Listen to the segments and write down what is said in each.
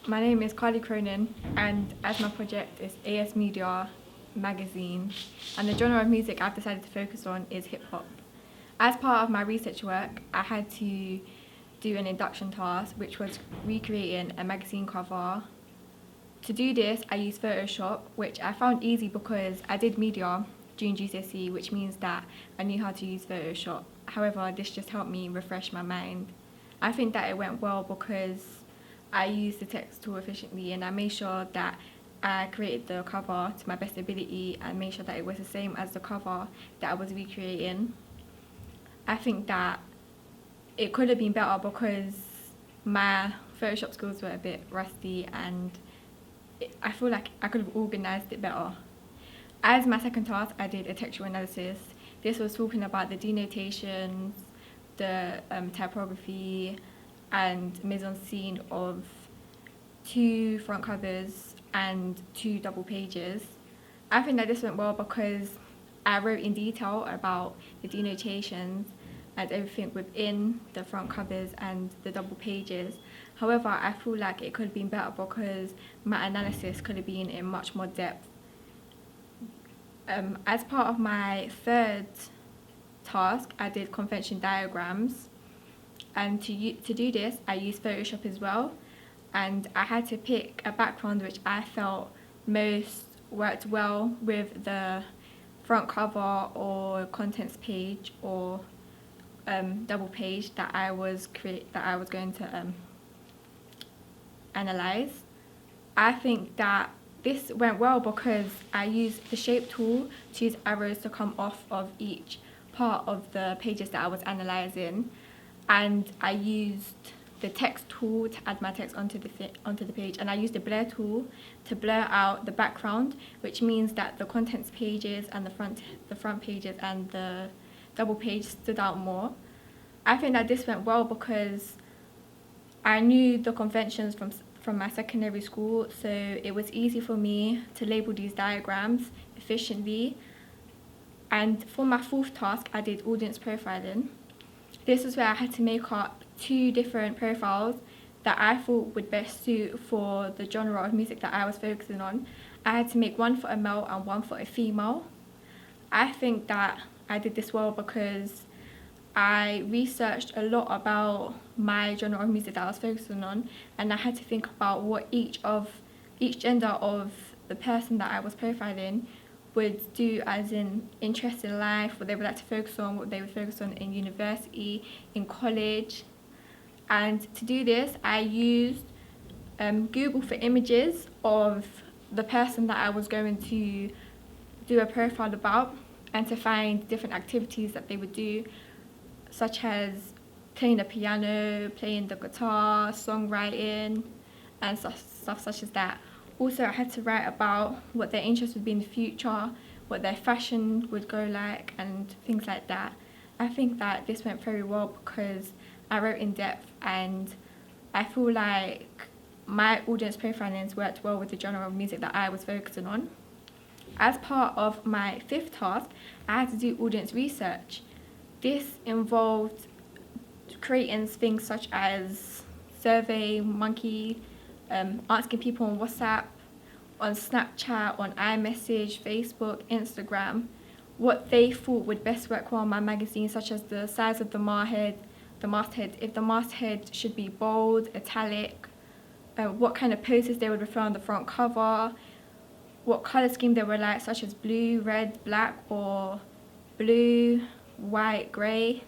My name is Carly Cronin, and as my project is AS Media magazine, and the genre of music I've decided to focus on is hip hop. As part of my research work, I had to do an induction task, which was recreating a magazine cover. To do this, I used Photoshop, which I found easy because I did media during GCSE, which means that I knew how to use Photoshop. However, this just helped me refresh my mind. I think that it went well because I used the text tool efficiently and I made sure that I created the cover to my best ability and made sure that it was the same as the cover that I was recreating. I think that it could have been better because my Photoshop skills were a bit rusty and I feel like I could have organised it better. As my second task, I did a textual analysis. This was talking about the denotations, the typography, and mise-en-scene of two front covers and two double pages. I think that this went well because I wrote in detail about the denotations and everything within the front covers and the double pages. However, I feel like it could have been better because my analysis could have been in much more depth. As part of my third task, I did convention diagrams, and to do this, I used Photoshop as well, and I had to pick a background which I felt most worked well with the front cover or contents page or double page that I was going to analyze. I think that this went well because I used the shape tool to use arrows to come off of each part of the pages that I was analysing, and I used the text tool to add my text onto the page, and I used the blur tool to blur out the background, which means that the contents pages and the front pages and the double page stood out more. I think that this went well because I knew the conventions from my secondary school, so it was easy for me to label these diagrams efficiently. And for my fourth task, I did audience profiling. This is where I had to make up two different profiles that I thought would best suit for the genre of music that I was focusing on. I had to make one for a male and one for a female. I think that I did this well because I researched a lot about my genre of music that I was focusing on, and I had to think about what each gender of the person that I was profiling would do as in interest in life, what they would like to focus on, what they would focus on in university, in college. And to do this, I used Google for images of the person that I was going to do a profile about and to find different activities that they would do, such as playing the piano, playing the guitar, songwriting, and stuff such as that. Also, I had to write about what their interests would be in the future, what their fashion would go like, and things like that. I think that this went very well because I wrote in depth, and I feel like my audience profiling worked well with the genre of music that I was focusing on. As part of my fifth task, I had to do audience research. This involved creating things such as Survey Monkey, asking people on WhatsApp, on Snapchat, on iMessage, Facebook, Instagram, what they thought would best work well on my magazine, such as the size of the masthead, if the masthead should be bold, italic, what kind of posters they would prefer on the front cover, what colour scheme they would like, such as blue, red, black, or blue, white, grey.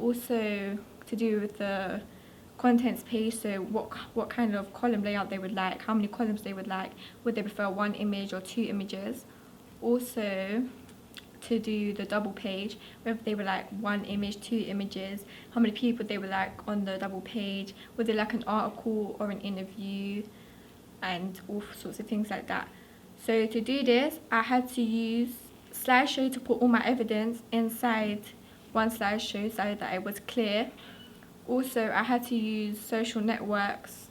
Also to do with the contents page, so what kind of column layout they would like, how many columns they would like, would they prefer one image or two images. Also to do the double page, whether they would like one image, two images, how many people they would like on the double page, would they like an article or an interview, and all sorts of things like that. So to do this, I had to use Slideshow to put all my evidence inside one slideshow so that it was clear. Also, I had to use social networks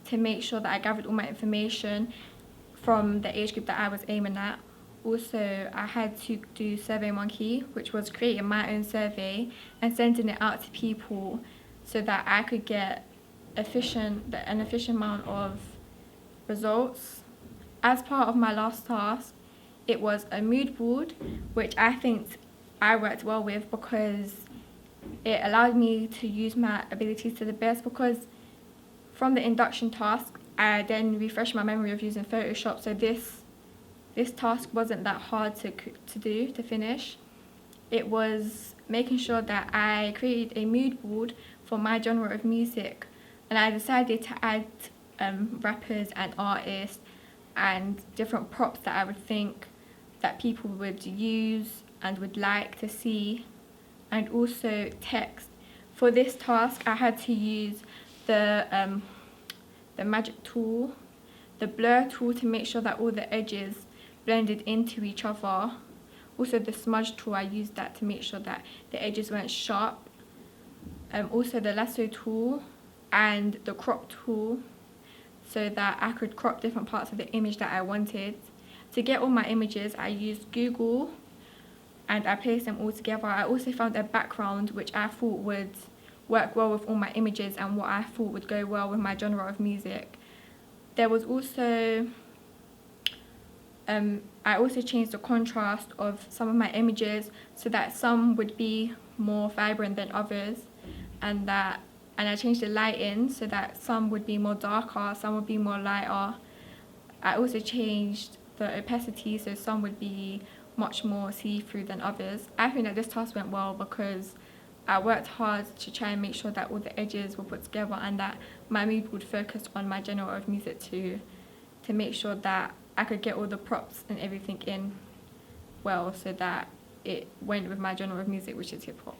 to make sure that I gathered all my information from the age group that I was aiming at. Also, I had to do SurveyMonkey, which was creating my own survey and sending it out to people so that I could get an efficient amount of results. As part of my last task, it was a mood board, which I think I worked well with because it allowed me to use my abilities to the best, because from the induction task, I then refreshed my memory of using Photoshop, so this task wasn't that hard to finish. It was making sure that I created a mood board for my genre of music, and I decided to add rappers and artists and different props that I would think that people would use and would like to see, and also text. For this task, I had to use the magic tool, the blur tool, to make sure that all the edges blended into each other. Also the smudge tool, I used that to make sure that the edges weren't sharp. Also the lasso tool and the crop tool, so that I could crop different parts of the image that I wanted. To get all my images, I used Google and I placed them all together. I also found a background which I thought would work well with all my images and what I thought would go well with my genre of music. There was also I also changed the contrast of some of my images so that some would be more vibrant than others, and I changed the lighting so that some would be more darker, some would be more lighter. I also changed the opacity so some would be much more see-through than others. I think that this task went well because I worked hard to try and make sure that all the edges were put together and that my mood would focus on my genre of music to make sure that I could get all the props and everything in well so that it went with my genre of music, which is hip hop.